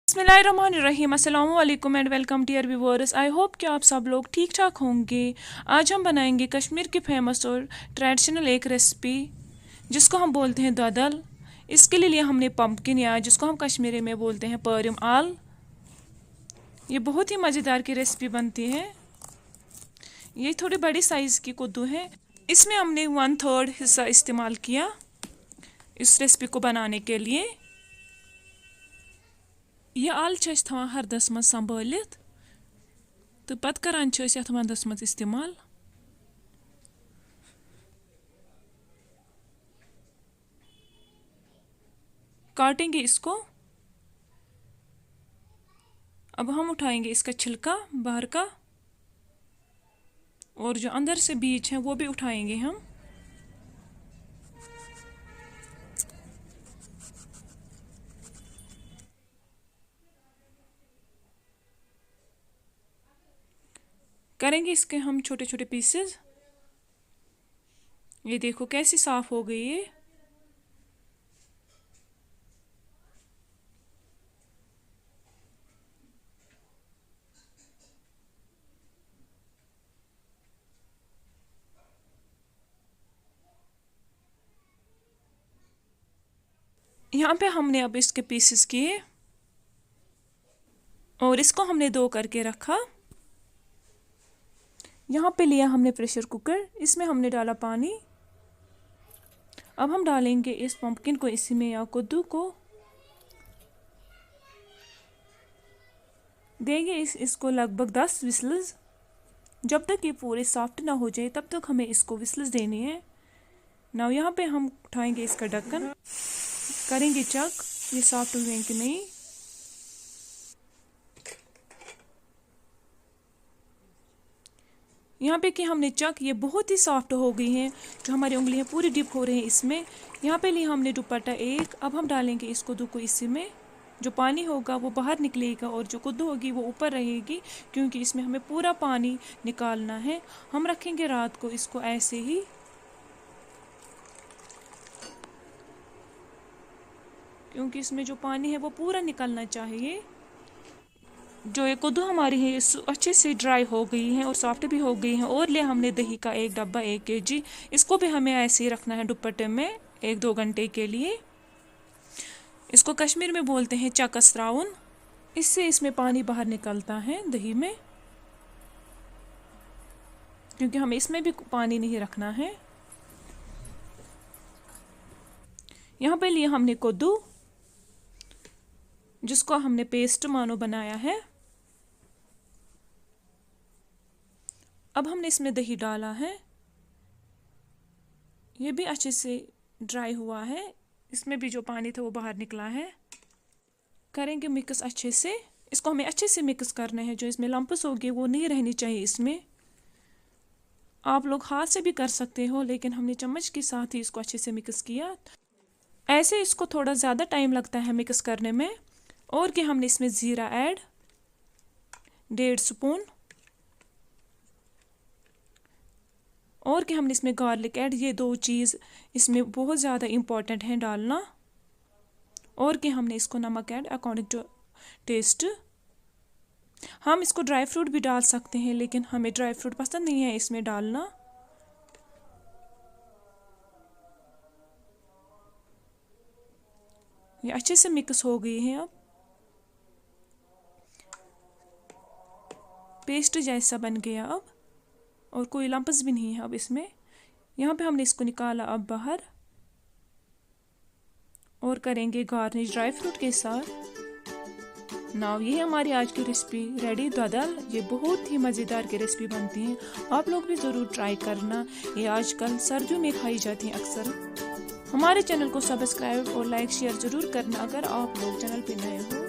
बिस्मिल्लाहिर्रहमानिर्रहीम, अस्सलाम वालेकुम and welcome dear viewers. I hope कि आप सब लोग ठीक ठाक होंगे। आज हम बनाएंगे कश्मीर की फेमस और ट्रेडिशनल एक रेसिपी जिसको हम बोलते हैं ददल। इसके लिए हमने पम्पकिन या जिसको हम कश्मीरी में बोलते हैं परम आल। ये बहुत ही मज़ेदार की रेसिपी बनती है। ये थोड़ी बड़ी साइज़ की कद्दू है। इसमें हमने 1/3 हिस्सा इस्तेमाल किया इस रेसिपी को बनाने के लिए। यह आल थवान हरदस मज संभालित तो पत करान यथ वंदस मज इस्तेमाल। काटेंगे इसको। अब हम उठाएंगे इसका छिलका बाहर का और जो अंदर से बीज है वो भी उठाएंगे हम। करेंगे इसके हम छोटे छोटे पीसेस। ये देखो कैसी साफ हो गई है। यहाँ पे हमने अब इसके पीसेस किए और इसको हमने 2 करके रखा। यहाँ पे लिया हमने प्रेशर कुकर, इसमें हमने डाला पानी। अब हम डालेंगे इस पम्पकिन को इसी में या कद्दू को। देंगे इसको लगभग 10 विस्ल्स। जब तक ये पूरे सॉफ्ट ना हो जाए तब तक हमें इसको विस्ल्स देनी है। नाउ यहाँ पे हम उठाएंगे इसका ढक्कन, करेंगे चेक ये सॉफ्ट हुए हैं कि नहीं। यहाँ पे कि हमने चेक ये बहुत ही सॉफ्ट हो गई हैं। जो हमारी उंगलियां पूरी डिप हो रही हैं इसमें। यहाँ पे लिया हमने दुपट्टा एक। अब हम डालेंगे इस कद्दू को इसी में। जो पानी होगा वो बाहर निकलेगा और जो कद्दू होगी वो ऊपर रहेगी, क्योंकि इसमें हमें पूरा पानी निकालना है। हम रखेंगे रात को इसको ऐसे ही। क्योंकि इसमें जो पानी है वो पूरा निकलना चाहिए। जो ये कद्दू हमारी है अच्छे से ड्राई हो गई है और सॉफ्ट भी हो गई है। और ले हमने दही का 1 डब्बा 1 kg। इसको भी हमें ऐसे ही रखना है दुपट्टे में 1-2 घंटे के लिए। इसको कश्मीर में बोलते हैं चकसराउन। इससे इसमें पानी बाहर निकलता है दही में, क्योंकि हमें इसमें भी पानी नहीं रखना है। यहाँ पे लिया हमने कद्दू जिसको हमने पेस्ट मानो बनाया है। अब हमने इसमें दही डाला है। ये भी अच्छे से ड्राई हुआ है। इसमें भी जो पानी था वो बाहर निकला है। करेंगे मिक्स अच्छे से। इसको हमें अच्छे से मिक्स करना है। जो इसमें लंप्स होगी वो नहीं रहनी चाहिए इसमें। आप लोग हाथ से भी कर सकते हो, लेकिन हमने चम्मच के साथ ही इसको अच्छे से मिक्स किया। ऐसे इसको थोड़ा ज़्यादा टाइम लगता है मिक्स करने में। और कि हमने इसमें ज़ीरा ऐड 1.5 स्पून। और कि हमने इसमें गार्लिक ऐड। ये 2 चीज़ इसमें बहुत ज़्यादा इम्पॉर्टेंट है डालना। और कि हमने इसको नमक ऐड अकॉर्डिंग टू टेस्ट। हम इसको ड्राई फ्रूट भी डाल सकते हैं, लेकिन हमें ड्राई फ्रूट पसंद नहीं है इसमें डालना। ये अच्छे से मिक्स हो गई है। अब पेस्ट जैसा बन गया अब, और कोई लंप्स भी नहीं है अब इसमें। यहाँ पे हमने इसको निकाला अब बाहर और करेंगे गार्निश ड्राई फ्रूट के साथ। नाउ ये हमारी आज की रेसिपी रेडी ददल। ये बहुत ही मज़ेदार की रेसिपी बनती है। आप लोग भी ज़रूर ट्राई करना। ये आजकल सर्दियों में खाई जाती हैं अक्सर। हमारे चैनल को सब्सक्राइब और लाइक शेयर ज़रूर करना अगर आप लोग चैनल पे नए हो।